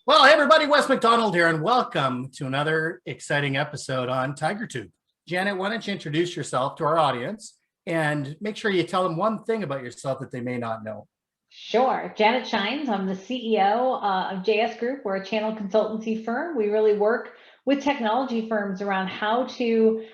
Well, hey everybody, Wes McDonald here, and welcome to another exciting episode on TigerTube. Janet, why don't you introduce yourself to our audience and make sure you tell them one thing about yourself that they may not know. Sure. Janet Schijns. I'm the CEO of JS Group. We're a channel consultancy firm. We really work with technology firms around how to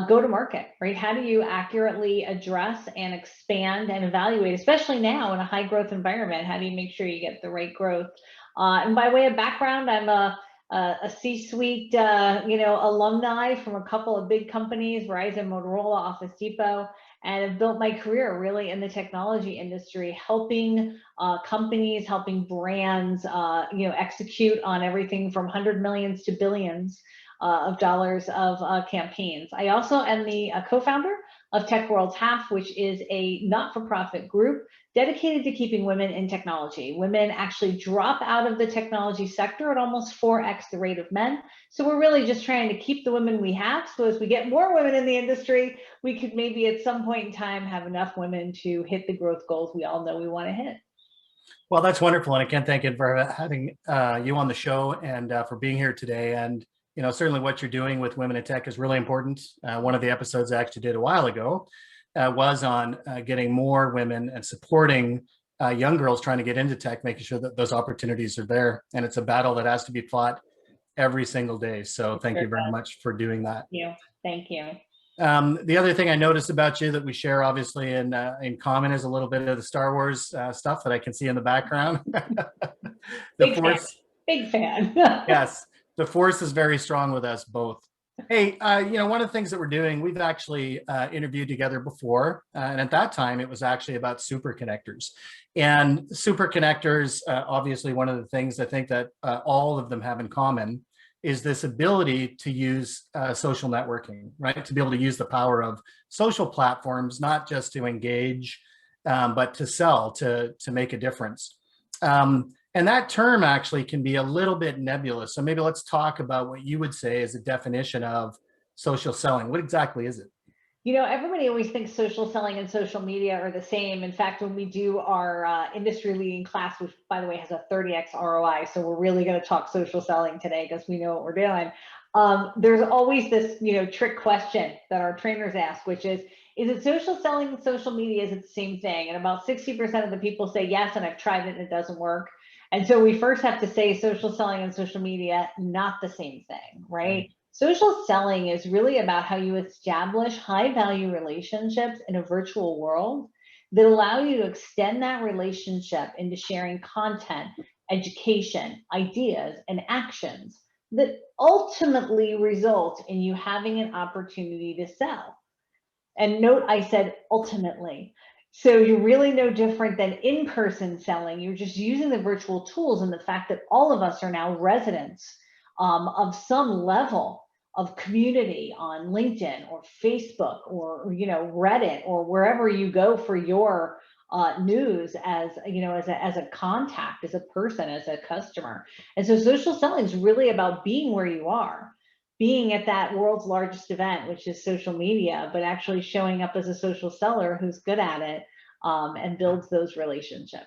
go to market, right? How do you accurately address and expand and evaluate, especially now in a high growth environment? How do you make sure you get the right growth? And by way of background, I'm a C-suite, alumni from a couple of big companies, Verizon, Motorola, Office Depot, and have built my career really in the technology industry, helping companies, helping brands, execute on everything from 100 millions to billions of dollars of campaigns. I also am the co-founder of Tech World's Half, which is a not-for-profit group dedicated to keeping women in technology. Women actually drop out of the technology sector at almost 4x the rate of men. So we're really just trying to keep the women we have. So as we get more women in the industry, we could maybe at some point in time have enough women to hit the growth goals we all know we want to hit. Well, that's wonderful. And I can't thank you for having you on the show and for being here today. And certainly what you're doing with women in tech is really important. One of the episodes I actually did a while ago was on getting more women and supporting young girls trying to get into tech, making sure that those opportunities are there. And it's a battle that has to be fought every single day. So thank you very much for doing that. Thank you. The other thing I noticed about you that we share obviously in common is a little bit of the Star Wars stuff that I can see in the background. Big fan. Yes. The force is very strong with us both. Hey, one of the things that we're doing, we've actually interviewed together before. And at that time, it was actually about super connectors. And super connectors, obviously, one of the things I think that all of them have in common is this ability to use social networking, right? To be able to use the power of social platforms, not just to engage, but to sell, to make a difference. And that term actually can be a little bit nebulous. So maybe let's talk about what you would say is a definition of social selling. What exactly is it? Everybody always thinks social selling and social media are the same. In fact, when we do our industry leading class, which by the way has a 30x ROI, so we're really going to talk social selling today because we know what we're doing. There's always this, trick question that our trainers ask, which is it social selling and social media? Is it the same thing? And about 60% of the people say yes, and I've tried it and it doesn't work. And so we first have to say social selling and social media, not the same thing, right? Social selling is really about how you establish high value relationships in a virtual world that allow you to extend that relationship into sharing content, education, ideas, and actions that ultimately result in you having an opportunity to sell. And note, I said ultimately. So you're really no different than in-person selling. You're just using the virtual tools and the fact that all of us are now residents of some level of community on LinkedIn or Facebook or Reddit or wherever you go for your news as a contact, as a person, as a customer. And so social selling is really about being where you are, being at that world's largest event, which is social media, but actually showing up as a social seller who's good at it and builds those relationships.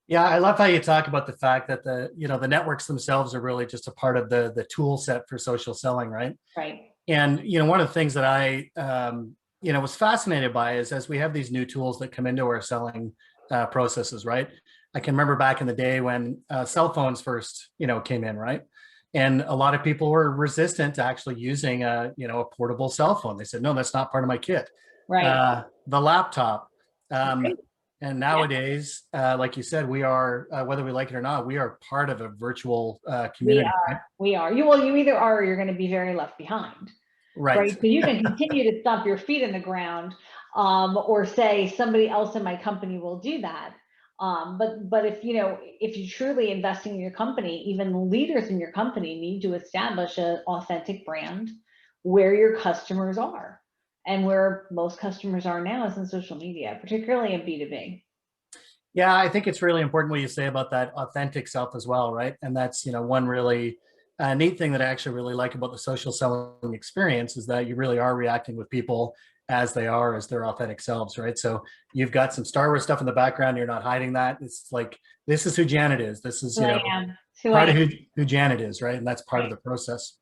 Yeah, I love how you talk about the fact that the networks themselves are really just a part of the tool set for social selling, right? Right. And one of the things that I was fascinated by is as we have these new tools that come into our selling processes, right? I can remember back in the day when cell phones first came in, right? And a lot of people were resistant to actually using a portable cell phone. They said, no, that's not part of my kit. Right. The laptop. Right. And nowadays, like you said, we are, whether we like it or not, we are part of a virtual community. We are. You either are or you're going to be very left behind. Right. So you can continue to stomp your feet in the ground or say somebody else in my company will do that. But if you're truly investing in your company, even leaders in your company need to establish an authentic brand where your customers are. And where most customers are now is in social media, particularly in B2B. Yeah, I think it's really important what you say about that authentic self as well, right? And that's one really neat thing that I actually really like about the social selling experience is that you really are reacting with people as they are, as their authentic selves, right? So you've got some Star Wars stuff in the background. You're not hiding that. It's like, this is who Janet is. This is, Part of who Janet is, right? And that's part of the process.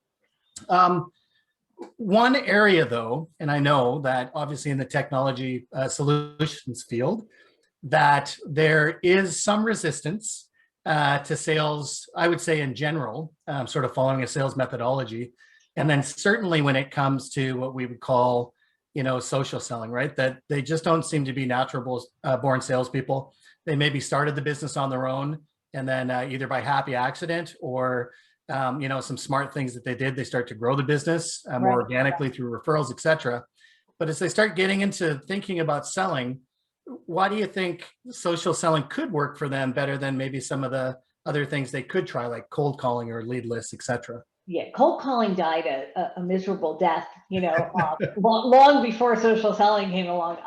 One area though, and I know that obviously in the technology solutions field, that there is some resistance to sales, I would say in general, sort of following a sales methodology. And then certainly when it comes to what we would call, social selling, right? That they just don't seem to be natural born salespeople. They maybe started the business on their own, and then either by happy accident or some smart things that they did, they start to grow the business more organically through referrals, etc. But as they start getting into thinking about selling, why do you think social selling could work for them better than maybe some of the other things they could try, like cold calling or lead lists, etc.? Yeah, cold calling died a miserable death, long before social selling came along.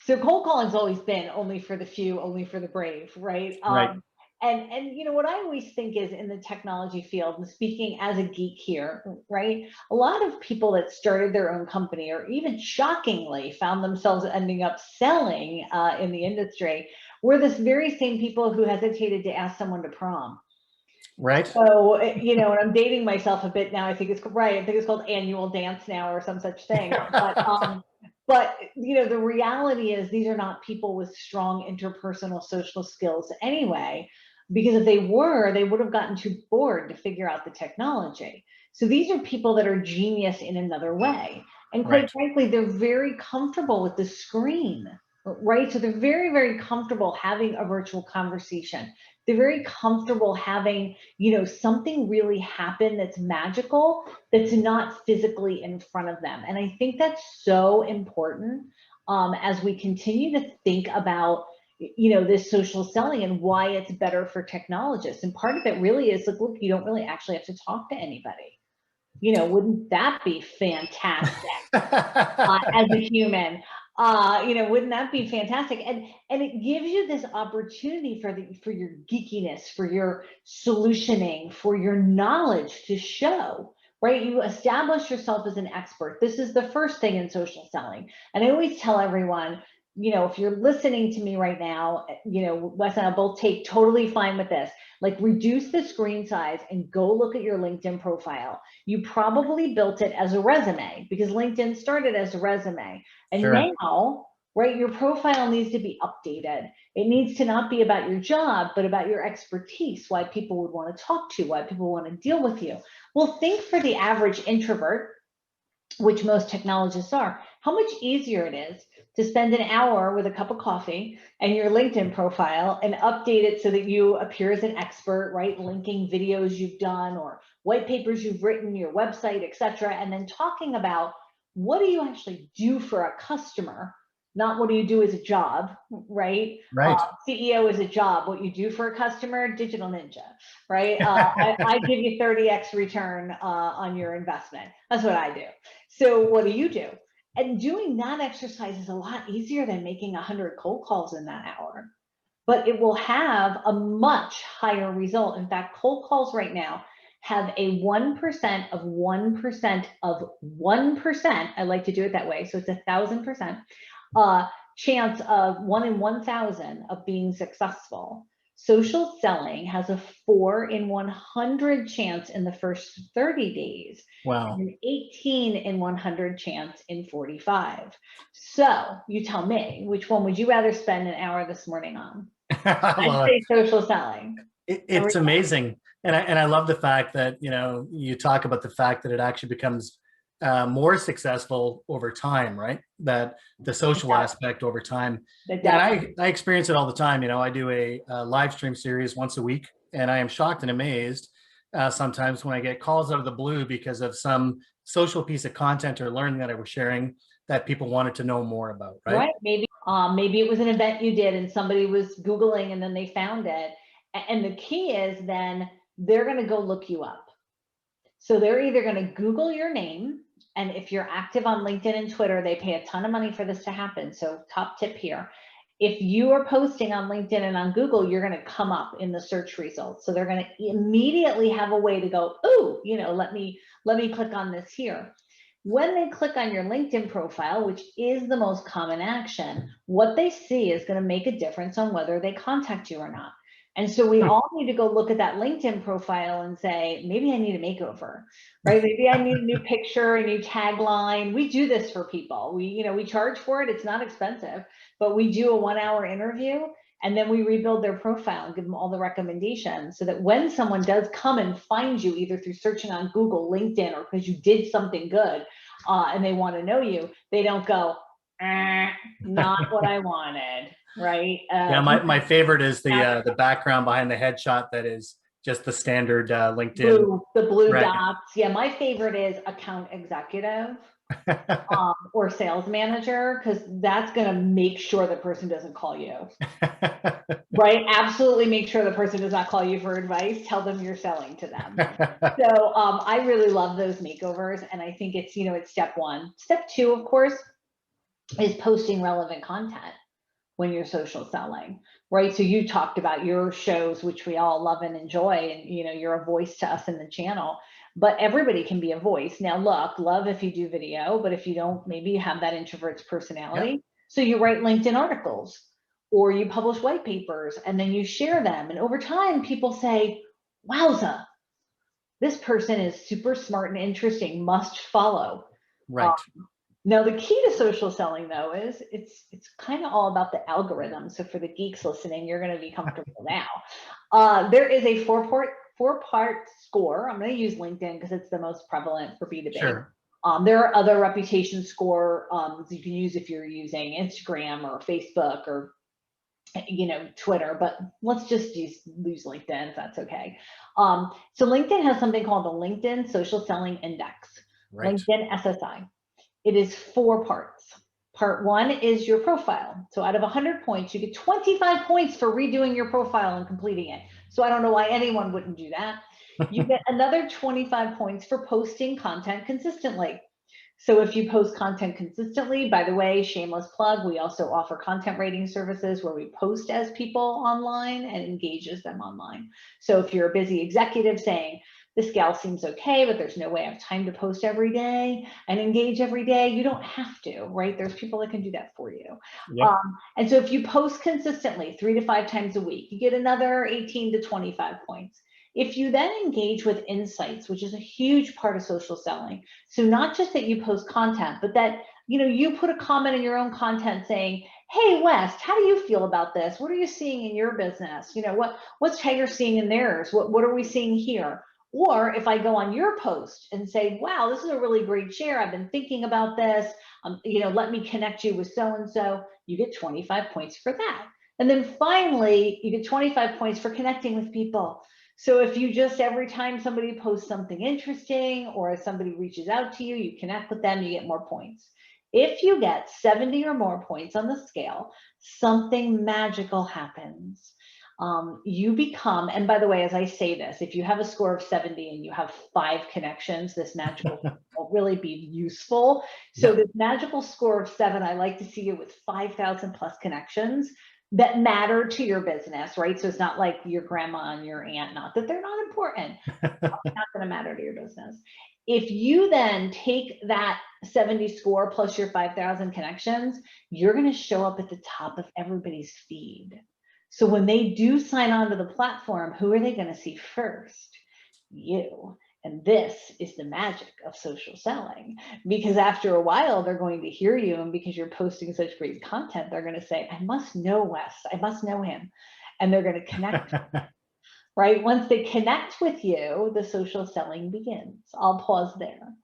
So cold calling's always been only for the few, only for the brave, right? Right. And what I always think is in the technology field, and speaking as a geek here, right? A lot of people that started their own company, or even shockingly found themselves ending up selling in the industry, were this very same people who hesitated to ask someone to prom. Right. So, and I'm dating myself a bit now. I think it's called annual dance now or some such thing. But the reality is these are not people with strong interpersonal social skills anyway, because if they were, they would have gotten too bored to figure out the technology. So these are people that are genius in another way. And quite frankly, they're very comfortable with the screen, right? So they're very, very comfortable having a virtual conversation. They're very comfortable having, something really happen that's magical, that's not physically in front of them. And I think that's so important as we continue to think about, this social selling and why it's better for technologists. And part of it really is like, look, you don't really actually have to talk to anybody. Wouldn't that be fantastic as a human? Wouldn't that be fantastic? And it gives you this opportunity for your geekiness, for your solutioning, for your knowledge to show, right? You establish yourself as an expert. This is the first thing in social selling. And I always tell everyone, if you're listening to me right now, Wes and I both take totally fine with this. Like, reduce the screen size and go look at your LinkedIn profile. You probably built it as a resume because LinkedIn started as a resume. And now, right, your profile needs to be updated. It needs to not be about your job, but about your expertise, why people would want to talk to you, why people want to deal with you. Well, think for the average introvert, which most technologists are, how much easier it is to spend an hour with a cup of coffee and your LinkedIn profile and update it so that you appear as an expert, right? Linking videos you've done or white papers you've written, your website, etc. And then talking about what do you actually do for a customer, not what do you do as a job, right? CEO is a job. What you do for a customer, digital ninja, right? I give you 30x return on your investment. That's what I do. So what do you do? And doing that exercise is a lot easier than making 100 cold calls in that hour, but it will have a much higher result. In fact, cold calls right now have a 1% of 1% of 1%. I like to do it that way. So it's 1,000% chance of 1 in 1,000 of being successful. Social selling has a 4 in 100 chance in the first 30 days. Wow. And an 18 in 100 chance in 45. So you tell me, which one would you rather spend an hour this morning on? I'd say social selling. It's amazing. And I love the fact that, you talk about the fact that it actually becomes more successful over time, right? That the social aspect over time. And I experience it all the time. I do a live stream series once a week, and I am shocked and amazed sometimes when I get calls out of the blue because of some social piece of content or learning that I was sharing that people wanted to know more about, right? Maybe it was an event you did and somebody was Googling and then they found it. And the key is then they're going to go look you up. So they're either going to Google your name, and if you're active on LinkedIn and Twitter, they pay a ton of money for this to happen. So top tip here. If you are posting on LinkedIn and on Google, you're going to come up in the search results. So they're going to immediately have a way to go, oh, let me click on this here. When they click on your LinkedIn profile, which is the most common action, what they see is going to make a difference on whether they contact you or not. And so we all need to go look at that LinkedIn profile and say, maybe I need a makeover, right? Maybe I need a new picture, a new tagline. We do this for people. We charge for it. It's not expensive, but we do a 1-hour interview, and then we rebuild their profile and give them all the recommendations so that when someone does come and find you, either through searching on Google, LinkedIn, or because you did something good and they want to know you, they don't go, not what I wanted, right? Yeah, my favorite is the background behind the headshot that is just the standard LinkedIn. The blue right. dots. Yeah, my favorite is account executive or sales manager, because that's going to make sure the person doesn't call you. Right? Absolutely make sure the person does not call you for advice. Tell them you're selling to them. So I really love those makeovers, and I think it's, it's step one. Step two, of course, is posting relevant content when you're social selling, right? So you talked about your shows, which we all love and enjoy, and you're a voice to us in the channel, but everybody can be a voice. Now look, love if you do video, but if you don't, maybe you have that introvert's personality. Yep. So you write LinkedIn articles or you publish white papers and then you share them. And over time, people say, wowza, this person is super smart and interesting, must follow. Right. Now, the key to social selling, though, is it's kind of all about the algorithm. So for the geeks listening, you're going to be comfortable now. There is a four-part score. I'm going to use LinkedIn because it's the most prevalent for B2B. Sure. There are other reputation score you can use if you're using Instagram or Facebook or Twitter, but let's just use LinkedIn if that's okay. So LinkedIn has something called the LinkedIn Social Selling Index, right. LinkedIn SSI. It is 4 parts. Part 1 is your profile. So out of 100 points, you get 25 points for redoing your profile and completing it. So I don't know why anyone wouldn't do that. You get another 25 points for posting content consistently. So if you post content consistently, by the way, shameless plug, we also offer content rating services where we post as people online and engage as them online. So if you're a busy executive saying, this gal seems okay, but there's no way I have time to post every day and engage every day, you don't have to, right? There's people that can do that for you. Yep. And so if you post consistently 3 to 5 times a week, you get another 18 to 25 points. If you then engage with insights, which is a huge part of social selling, so not just that you post content, but that you put a comment in your own content saying, hey, West, how do you feel about this? What are you seeing in your business? What's Tiger seeing in theirs? What are we seeing here? Or if I go on your post and say, wow, this is a really great share. I've been thinking about this. Let me connect you with so-and-so. You get 25 points for that. And then finally, you get 25 points for connecting with people. So if you just, every time somebody posts something interesting or if somebody reaches out to you, you connect with them, you get more points. If you get 70 or more points on the scale, something magical happens. You become, and by the way, as I say this, if you have a score of 70 and you have 5 connections, this magical won't really be useful. So this magical score of 7, I like to see you with 5,000 plus connections that matter to your business, right? So it's not like your grandma and your aunt, not that they're not important, not going to matter to your business. If you then take that 70 score plus your 5,000 connections, you're going to show up at the top of everybody's feed. So when they do sign on to the platform, who are they going to see first? You. And this is the magic of social selling, because after a while, they're going to hear you. And because you're posting such great content, they're going to say, I must know Wes. I must know him. And they're going to connect, right? Once they connect with you, the social selling begins. I'll pause there.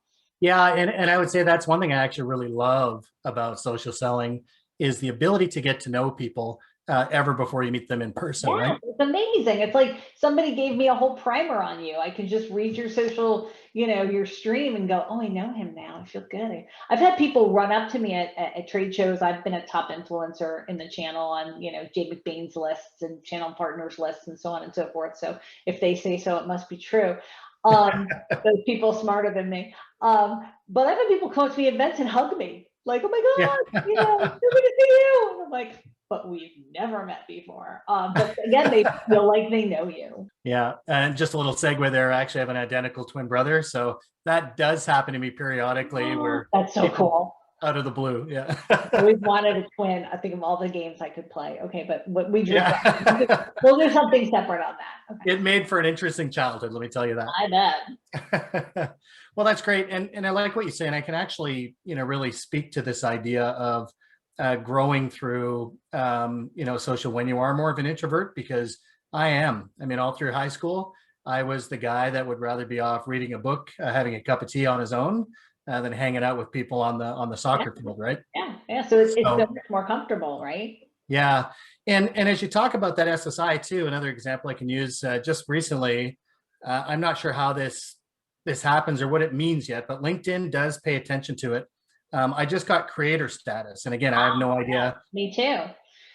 Yeah. And I would say that's one thing I actually really love about social selling is the ability to get to know people ever before you meet them in person, yeah, right? It's amazing. It's like somebody gave me a whole primer on you. I can just read your social, your stream and go, oh, I know him now. I feel good. I've had people run up to me at trade shows. I've been a top influencer in the channel on, Jay McBain's lists and channel partners lists and so on and so forth. So if they say so, it must be true. Those people smarter than me. But I've had people come to me at events and hug me. Like, oh my God, so good to see you. And I'm like, but we've never met before. But again, they feel like they know you. Yeah. And just a little segue there. I actually have an identical twin brother. So that does happen to me periodically where that's so cool. Out of the blue, yeah. I always wanted a twin. I think of all the games I could play. Okay, but what we just Yeah. we'll do something separate on that. Okay. It made for an interesting childhood, let me tell you that. I bet. Well, that's great. And I like what you say. And I can actually, really speak to this idea of growing through, social when you are more of an introvert, because I am. I mean, all through high school, I was the guy that would rather be off reading a book, having a cup of tea on his own, than hanging out with people on the soccer field, right? Yeah. So it's so much more comfortable, right? Yeah. And as you talk about that SSI too, another example I can use just recently, I'm not sure how this happens or what it means yet, but LinkedIn does pay attention to it. I just got creator status. And again, I have no idea. Me too.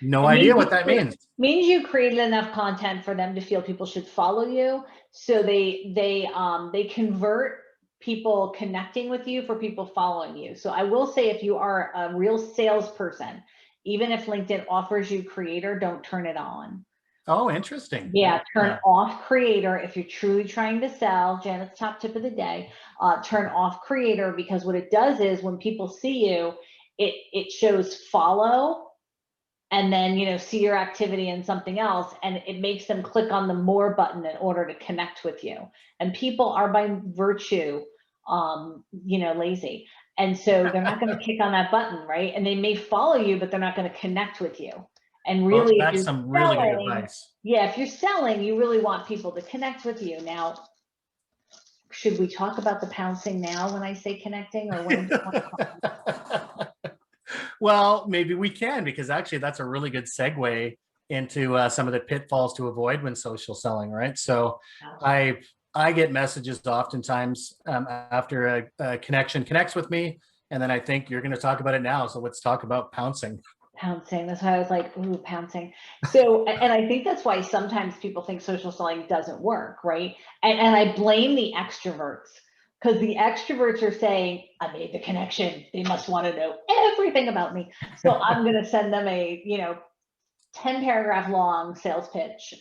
No idea what that means. Means you created enough content for them to feel people should follow you. So they convert people connecting with you for people following you. So I will say, if you are a real salesperson, even if LinkedIn offers you creator, don't turn it on. Oh, interesting. Yeah, turn off creator if you're truly trying to sell. Janet's top tip of the day, turn off creator, because what it does is when people see you, it shows follow, and then, see your activity and something else, and it makes them click on the more button in order to connect with you. And people are by virtue, lazy. And so they're not going to click on that button, right? And they may follow you, but they're not going to connect with you. And really, well, that's some really good advice. Yeah, if you're selling, you really want people to connect with you. Now, should we talk about the pouncing now when I say connecting, or when? Well, maybe we can, because actually that's a really good segue into some of the pitfalls to avoid when social selling, right? So I get messages oftentimes after a connection connects with me, and then I think you're going to talk about it now. So let's talk about pouncing. Pouncing. That's why I was like, ooh, pouncing. So, and I think that's why sometimes people think social selling doesn't work, right? And I blame the extroverts, because the extroverts are saying, I made the connection. They must want to know everything about me. So I'm going to send them a, 10 paragraph long sales pitch,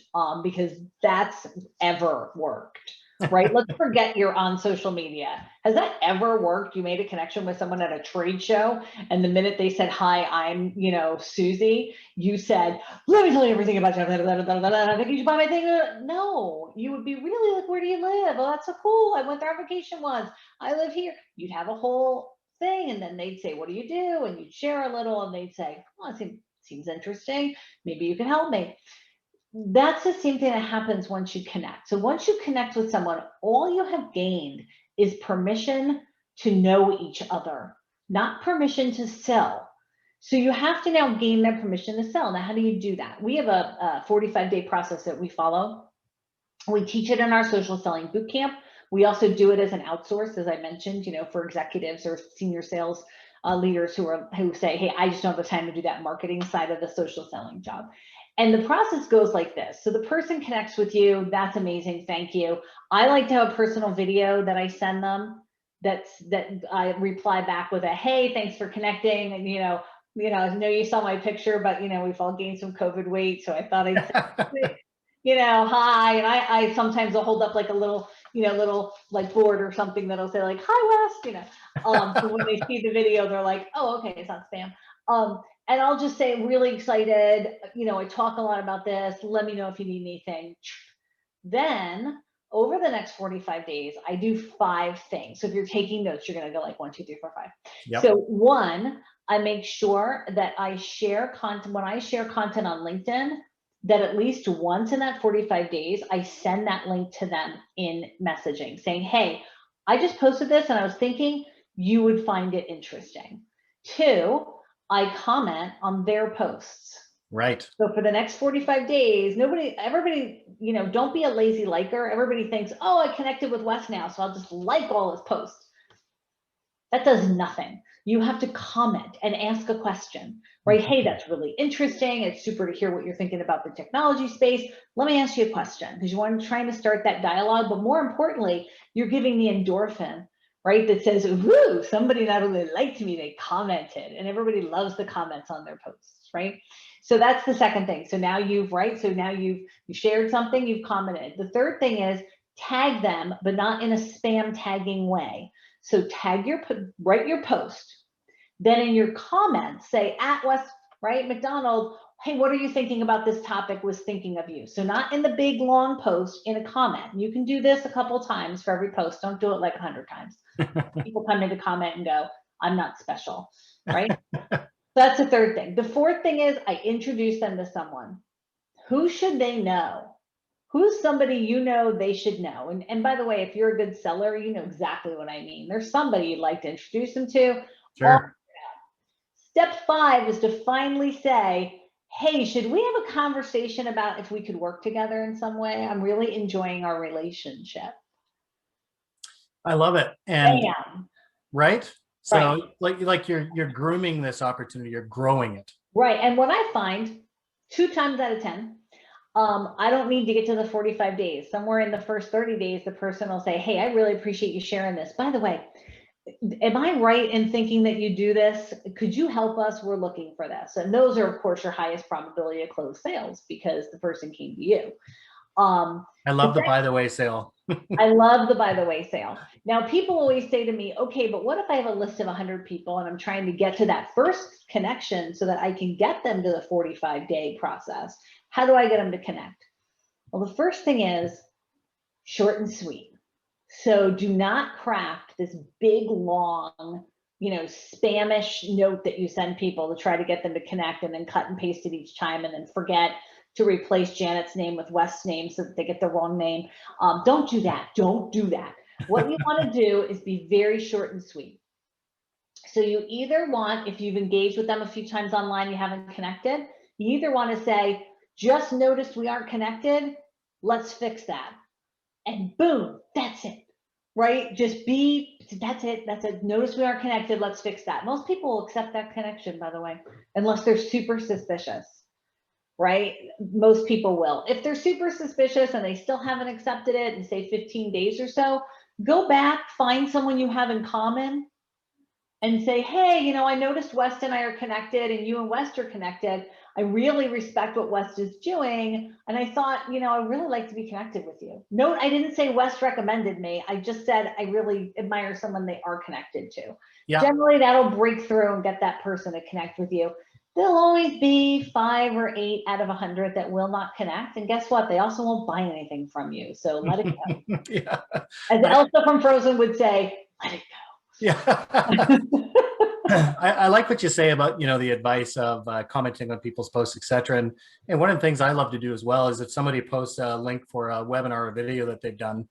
because that's ever worked, right? Let's forget you're on social media. Has that ever worked? You made a connection with someone at a trade show, and the minute they said, hi, I'm, Susie, you said, let me tell you everything about you. I think you should buy my thing. No, you would be really like, where do you live? Oh, that's so cool. I went there on vacation once. I live here. You'd have a whole thing, and then they'd say, what do you do? And you'd share a little, and they'd say, oh, it seems interesting. Maybe you can help me. That's the same thing that happens once you connect. So once you connect with someone, all you have gained is permission to know each other, not permission to sell. So you have to now gain their permission to sell. Now, how do you do that? We have a 45-day process that we follow. We teach it in our social selling bootcamp. We also do it as an outsource, as I mentioned, for executives or senior sales leaders who say, hey, I just don't have the time to do that marketing side of the social selling job. And the process goes like this. So the person connects with you. That's amazing. Thank you. I like to have a personal video that I send them that I reply back with a, hey, thanks for connecting. And, I know you saw my picture, but, we've all gained some COVID weight. So I thought I'd say, hi. And I sometimes will hold up like a little, little like board or something that'll say like, hi, Wes, so when they see the video, they're like, oh, okay, it's not spam. And I'll just say, really excited. I talk a lot about this. Let me know if you need anything. Then over the next 45 days, I do 5 things. So if you're taking notes, you're going to go like 1, 2, 3, 4, 5. Yep. So 1, I make sure that I share content. When I share content on LinkedIn, that at least once in that 45 days, I send that link to them in messaging saying, hey, I just posted this and I was thinking you would find it interesting. 2, I comment on their posts. Right. So for the next 45 days, everybody, don't be a lazy liker. Everybody thinks, oh, I connected with Wes now, so I'll just like all his posts. That does nothing. You have to comment and ask a question, right? Hey, that's really interesting. It's super to hear what you're thinking about the technology space. Let me ask you a question, because you want to try to start that dialogue, but more importantly, you're giving the endorphin, right? That says, woo, somebody not only liked me, they commented, and everybody loves the comments on their posts, right? So that's the second thing. So now you've shared something, you've commented. The third thing is tag them, but not in a spam tagging way. So write your post, Then in your comments, say at West, right, McDonald, hey, what are you thinking about this topic? Was thinking of you. So not in the big long post, in a comment. You can do this a couple times for every post. Don't do it like 100 times. People come in to comment and go, I'm not special, right? So that's the third thing. The fourth thing is I introduce them to someone. Who should they know? Who's somebody you know they should know? And by the way, if you're a good seller, you know exactly what I mean. There's somebody you'd like to introduce them to. Sure. Step 5 is to finally say, hey, should we have a conversation about if we could work together in some way? I'm really enjoying our relationship. I love it. And Bam. right. So Right. like you're grooming this opportunity, you're growing it. Right. And what I find 2 times out of 10, I don't need to get to the 45 days. Somewhere in the first 30 days, the person will say, hey, I really appreciate you sharing this. By the way, am I right in thinking that you do this? Could you help us? We're looking for this. And those are, of course, your highest probability of closed sales because the person came to you. I love the by the way sale. I love the by the way sale. Now, people always say to me, okay, but what if I have a list of 100 people and I'm trying to get to that first connection so that I can get them to the 45-day process? How do I get them to connect? Well, the first thing is short and sweet. So do not craft this big, long, spamish note that you send people to try to get them to connect and then cut and paste it each time and then forget to replace Janet's name with Wes's name so that they get the wrong name. Don't do that. Don't do that. What you want to do is be very short and sweet. So you either want, if you've engaged with them a few times online, you haven't connected, you either want to say, just noticed we aren't connected, let's fix that. And boom, that's it, right? That's it. Notice we aren't connected, let's fix that. Most people will accept that connection, by the way, unless they're super suspicious, right? Most people will. If they're super suspicious and they still haven't accepted it in say 15 days or so, go back, find someone you have in common and say, hey, I noticed West and I are connected and you and West are connected. I really respect what West is doing. And I thought, I really like to be connected with you. Note, I didn't say West recommended me. I just said, I really admire someone they are connected to. Yeah. Generally, that'll break through and get that person to connect with you. There'll always be 5 or 8 out of 100 that will not connect. And guess what? They also won't buy anything from you. So let it go. Yeah. As Elsa from Frozen would say, let it go. Yeah. I like what you say about, the advice of commenting on people's posts, etc. And one of the things I love to do as well is if somebody posts a link for a webinar or video that they've done,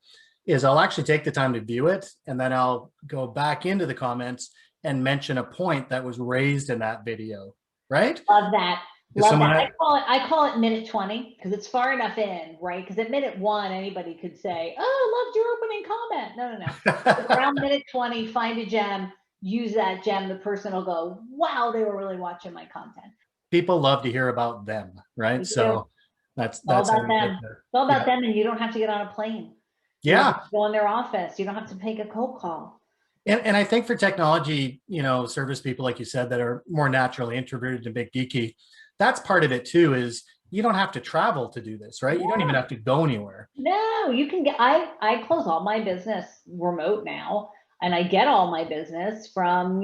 is I'll actually take the time to view it. And then I'll go back into the comments and mention a point that was raised in that video, right? Love that. Love that. I call it minute 20 because it's far enough in, right? Because at minute 1, anybody could say, oh, loved your opening comment. No. Around minute 20, find a gem, use that gem. The person will go, wow, they were really watching my content. People love to hear about them, right? So that's all about them. It's all about them, and you don't have to get on a plane. You don't have to go in their office. You don't have to make a cold call. And I think for technology, service people, like you said, that are more naturally introverted and big geeky, that's part of it too, is you don't have to travel to do this, right? Yeah. You don't even have to go anywhere. No, you can get, I close all my business remote now, and I get all my business from,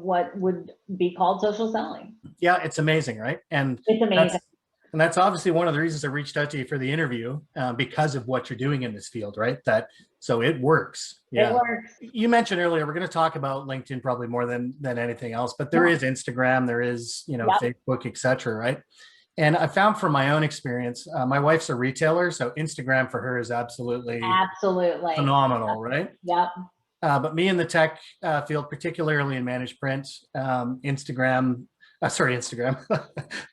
what would be called social selling. Yeah, it's amazing, right? And it's amazing. That's obviously one of the reasons I reached out to you for the interview, because of what you're doing in this field, right? So it works. Yeah. It works. You mentioned earlier, we're going to talk about LinkedIn probably more than anything else, but there is Instagram, there is, Facebook, etc., right? And I found from my own experience, my wife's a retailer, so Instagram for her is absolutely phenomenal, right? Yep. But me in the tech field, particularly in managed print, Instagram,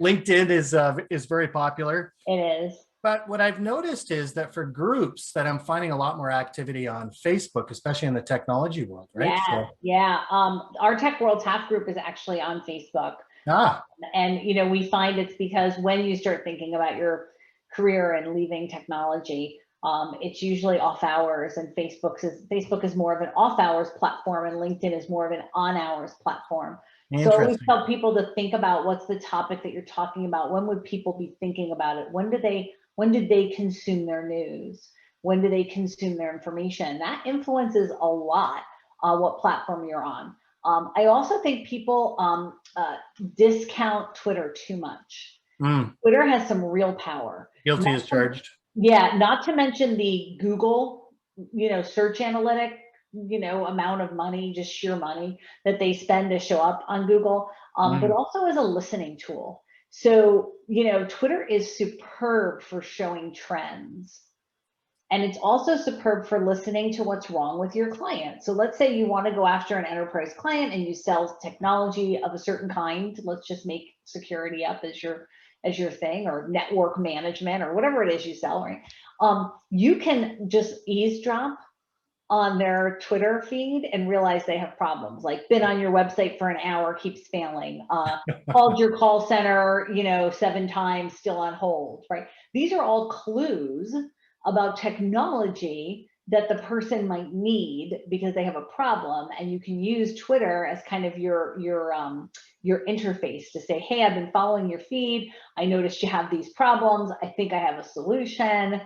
LinkedIn is very popular. It is. But what I've noticed is that for groups that I'm finding a lot more activity on Facebook, especially in the technology world, right? Yeah. Our Tech World TAF group is actually on Facebook. And, we find it's because when you start thinking about your career and leaving technology, it's usually off hours, and Facebook is more of an off hours platform and LinkedIn is more of an on hours platform. So I always tell people to think about what's the topic that you're talking about. When would people be thinking about it? When did they consume their news? When do they consume their information? That influences a lot what platform you're on. I also think people discount Twitter too much. Mm, Twitter has some real power. guilty as charged. Yeah, not to mention the Google, search analytic, amount of money, just sheer money that they spend to show up on Google, but also as a listening tool. So, Twitter is superb for showing trends. And it's also superb for listening to what's wrong with your client. So let's say you want to go after an enterprise client and you sell technology of a certain kind. Let's just make security up as your thing, or network management, or whatever it is you sell, right? You can just eavesdrop on their Twitter feed and realize they have problems, like been on your website for an hour, keeps failing, called your call center, 7 times, still on hold, right? These are all clues about technology that the person might need because they have a problem, and you can use Twitter as kind of your interface to say, hey, I've been following your feed, I noticed you have these problems, I think I have a solution,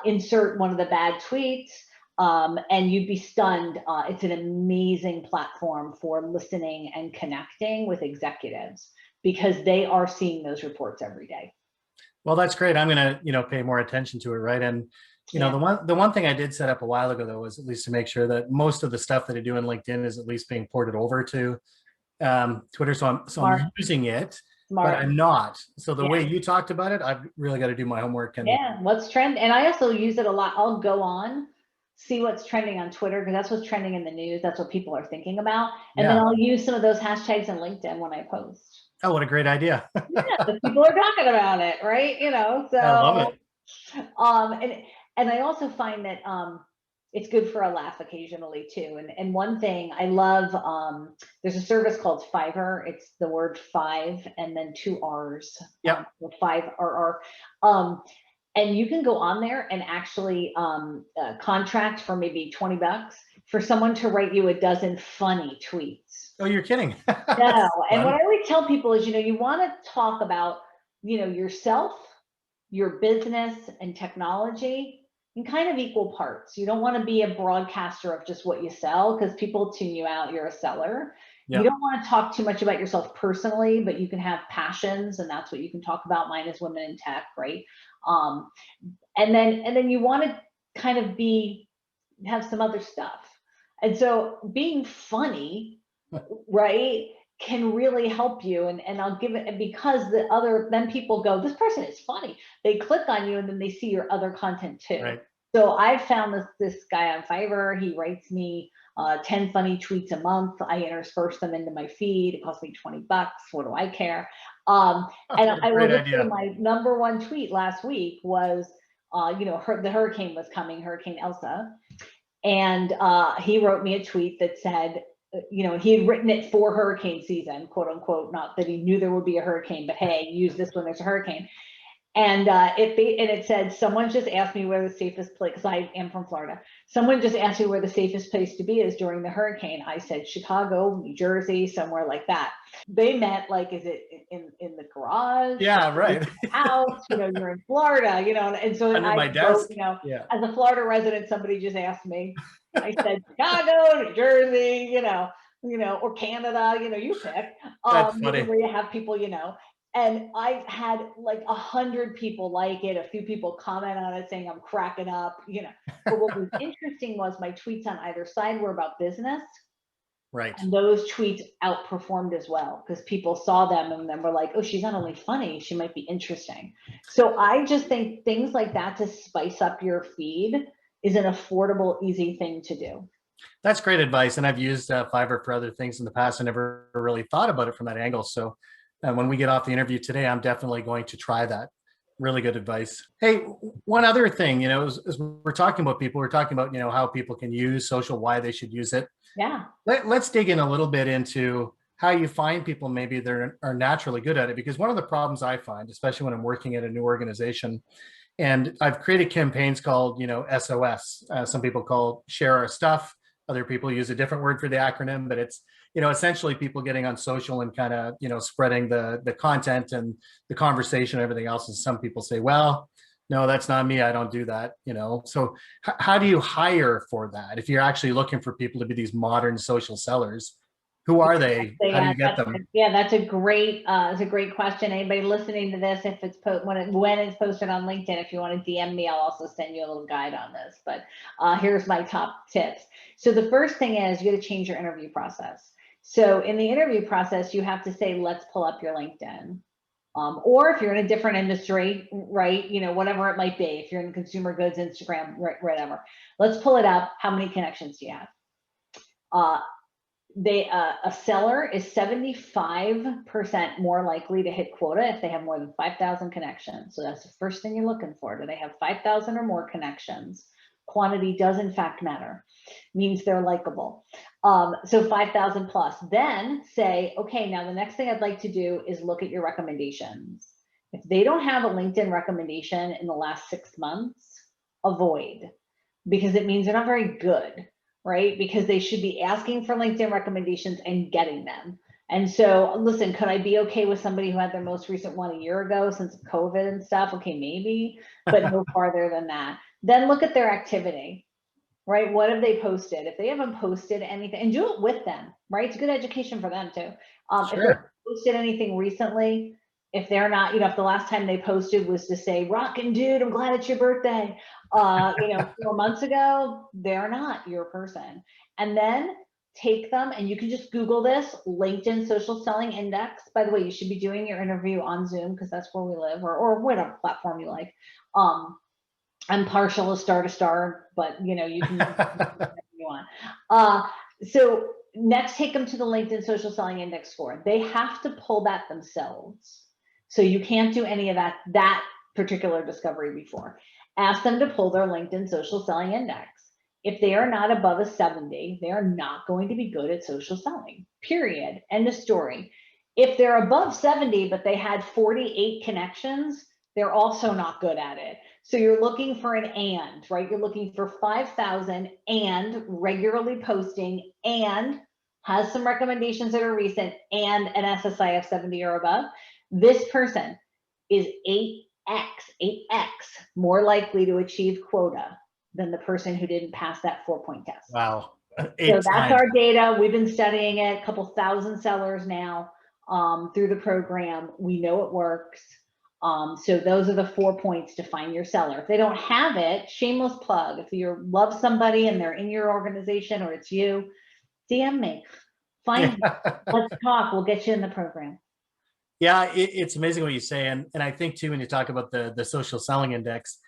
insert one of the bad tweets, and you'd be stunned. It's an amazing platform for listening and connecting with executives because they are seeing those reports every day. Well, that's great. I'm going to, pay more attention to it. Right. And, the one thing I did set up a while ago, though, was at least to make sure that most of the stuff that I do in LinkedIn is at least being ported over to Twitter. So I'm using it, but I'm not. So the way you talked about it, I've really got to do my homework. And what's trend. And I also use it a lot. I'll go on, see what's trending on Twitter, because that's what's trending in the news. That's what people are thinking about. And then I'll use some of those hashtags in LinkedIn when I post. Oh, what a great idea. The people are talking about it, right? So I love it. And I also find that it's good for a laugh occasionally too. And one thing I love, there's a service called Fiverr. It's the word 5 and then 2 R's. Yeah. 5RR. And you can go on there and actually contract for maybe $20 for someone to write you a dozen funny tweets. Oh, you're kidding. No. And what I always tell people is, you want to talk about, yourself, your business, and technology in kind of equal parts. You don't want to be a broadcaster of just what you sell, because people tune you out. You're a seller. Yeah. You don't want to talk too much about yourself personally, but you can have passions, and that's what you can talk about. Mine is women in tech, right? And then you want to kind of have some other stuff. And so being funny, right, can really help you. And I'll give it, because then people go, this person is funny. They click on you and then they see your other content too. Right. So I've found this guy on Fiverr. He writes me 10 funny tweets a month. I intersperse them into my feed. It costs me $20. What do I care? And I will look at my number 1 tweet last week was, the hurricane was coming, Hurricane Elsa. And he wrote me a tweet that said, he had written it for hurricane season, quote unquote, not that he knew there would be a hurricane, but hey, use this when there's a hurricane. And it said, someone just asked me where the safest place, because I am from Florida. Someone just asked me where the safest place to be is during the hurricane. I said, Chicago, New Jersey, somewhere like that. They meant, like, is it in the garage? Yeah, right. House, you're in Florida, and so under my desk. As a Florida resident, somebody just asked me. I said, Chicago, New Jersey, or Canada, you pick. That's funny. Where you have people, and I had like 100 people like it, a few people comment on it saying I'm cracking up, But what was interesting was my tweets on either side were about business. Right. And those tweets outperformed as well, because people saw them and then were like, oh, she's not only funny, she might be interesting. So I just think things like that to spice up your feed is an affordable, easy thing to do. That's great advice. And I've used Fiverr for other things in the past. I never really thought about it from that angle. So when we get off the interview today, I'm definitely going to try that. Really good advice. Hey, one other thing, as we're talking about people, we're talking about, how people can use social, why they should use it. Yeah. Let's dig in a little bit into how you find people maybe that are naturally good at it. Because one of the problems I find, especially when I'm working at a new organization, and I've created campaigns called, SOS. Some people call share our stuff. Other people use a different word for the acronym, but it's, essentially people getting on social and kind of, spreading the content and the conversation and everything else. And some people say, well, no, that's not me. I don't do that, So how do you hire for that? If you're actually looking for people to be these modern social sellers, Who are they? How do Yeah, you get them? that's a great question. Anybody listening to this, if it's when it's posted on LinkedIn, if you want to DM me, I'll also send you a little guide on this. But here's my top tips. So the first thing is you got to change your interview process. So in the interview process, you have to say, let's pull up your LinkedIn. Or if you're in a different industry, right, whatever it might be, if you're in consumer goods, Instagram, whatever, let's pull it up. How many connections do you have? A seller is 75% more likely to hit quota if they have more than 5,000 connections. So that's the first thing you're looking for. Do they have 5,000 or more connections? Quantity does in fact matter. Means they're likable. So 5,000 plus. Then say, okay, now the next thing I'd like to do is look at your recommendations. If they don't have a LinkedIn recommendation in the last 6 months, avoid, because it means they're not very good. Right? Because they should be asking for LinkedIn recommendations and getting them. And so, listen, could I be okay with somebody who had their most recent one a year ago since COVID and stuff? Okay, maybe, but no farther than that. Then look at their activity, right? What have they posted? If they haven't posted anything, and do it with them, right? It's good education for them too. If they haven't posted anything recently, if they're not, if the last time they posted was to say, rockin' dude, I'm glad it's your birthday, 4 months ago, they're not your person. And then take them, and you can just Google this, LinkedIn Social Selling Index. By the way, you should be doing your interview on Zoom because that's where we live, or whatever platform you like. I'm partial to star, but you can use whatever you want. So next, take them to the LinkedIn Social Selling Index score. They have to pull that themselves. So you can't do any of that particular discovery before. Ask them to pull their LinkedIn Social Selling Index. If they are not above a 70, they are not going to be good at social selling, period. End of story. If they're above 70, but they had 48 connections, they're also not good at it. So you're looking for an and, right? You're looking for 5,000 and regularly posting and has some recommendations that are recent and an SSI of 70 or above. This person is 8x more likely to achieve quota than the person who didn't pass that 4-point test. Wow. So that's our data. We've been studying it, a couple thousand sellers now through the program. We know it works. So those are the 4 points to find your seller. If they don't have it, shameless plug. If you love somebody and they're in your organization or it's you, DM me. Find me. Let's talk. We'll get you in the program. Yeah, it's amazing what you say. And I think too, when you talk about the social selling index,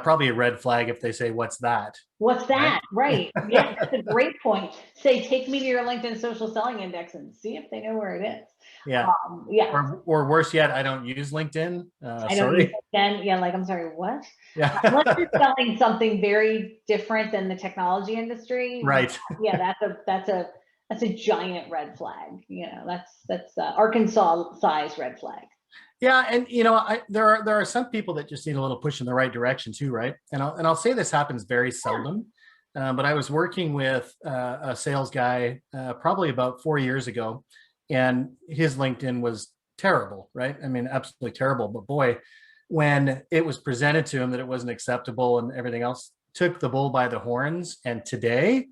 probably a red flag if they say, what's that? What's that? Right. Yeah, that's a great point. Say, take me to your LinkedIn social selling index and see if they know where it is. Yeah. Yeah. Or worse yet, I don't use LinkedIn. I don't use LinkedIn. Yeah, like, I'm sorry, what? Yeah. Unless you're selling something very different than the technology industry. Right. Yeah, that's a giant red flag. That's Arkansas size red flag. Yeah, and there are some people that just need a little push in the right direction too, right? And I'll say this happens very seldom, but I was working with a sales guy probably about 4 years ago, and his LinkedIn was terrible, right? I mean, absolutely terrible. But boy, when it was presented to him that it wasn't acceptable and everything else, took the bull by the horns, and today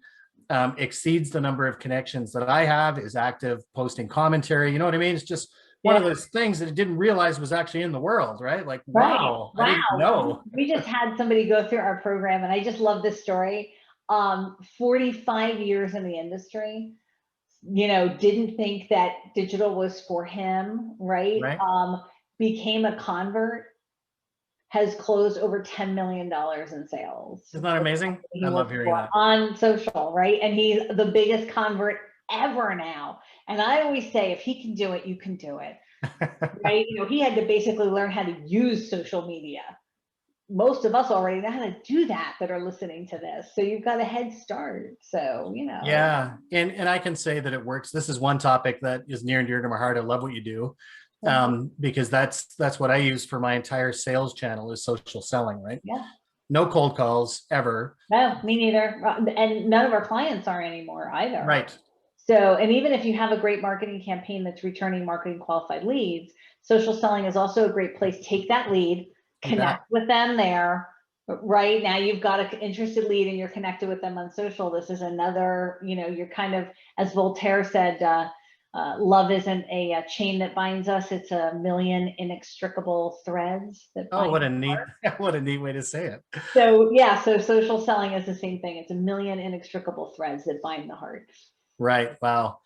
exceeds the number of connections that I have, is active, posting commentary. You know what I mean? It's just one of those things that it didn't realize was actually in the world, right? Like, wow, I didn't know. We just had somebody go through our program, and I just love this story. 45 years in the industry, didn't think that digital was for him, right? Became a convert, has closed over $10 million in sales. Isn't that amazing? I love hearing that. On social, right? And he's the biggest convert ever now. And I always say, if he can do it, you can do it, right? He had to basically learn how to use social media. Most of us already know how to do that are listening to this. So you've got a head start. So, Yeah. And I can say that it works. This is one topic that is near and dear to my heart. I love what you do. Because that's what I use for my entire sales channel is social selling, right? Yeah. No cold calls ever. No, me neither. And none of our clients are anymore either. Right. So, and even if you have a great marketing campaign that's returning marketing qualified leads, social selling is also a great place. Take that lead, connect with them there, Right now, you've got an interested lead and you're connected with them on social. This is another, you're kind of, as Voltaire said, love isn't a chain that binds us. It's a million inextricable threads that Oh, bind what a us neat, apart. what a neat way to say it. So yeah, so social selling is the same thing. It's a million inextricable threads that bind the heart. Right. Wow.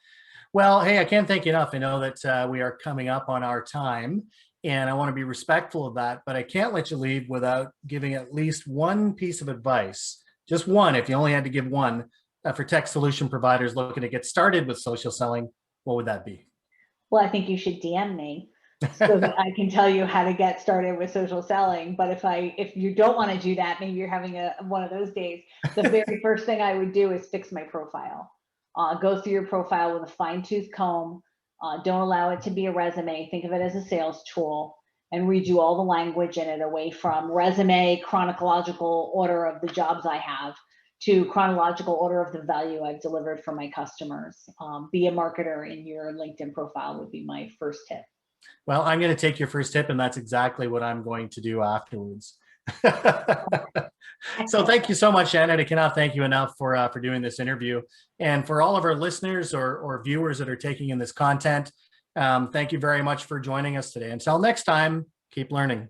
Well, hey, I can't thank you enough. I know that we are coming up on our time, and I want to be respectful of that, but I can't let you leave without giving at least one piece of advice, just one, if you only had to give one, for tech solution providers looking to get started with social selling, what would that be? Well, I think you should DM me so that I can tell you how to get started with social selling. But if you don't want to do that, maybe you're having one of those days, the very first thing I would do is fix my profile. Go through your profile with a fine-tooth comb. Don't allow it to be a resume. Think of it as a sales tool, and redo all the language in it, away from resume, chronological order of the jobs I have, to chronological order of the value I've delivered for my customers. Be a marketer in your LinkedIn profile would be my first tip. Well, I'm going to take your first tip, and that's exactly what I'm going to do afterwards. So Excellent. thank you so much, Janet. I cannot thank you enough for doing this interview. And for all of our listeners or viewers that are taking in this content, thank you very much for joining us today. Until next time, keep learning.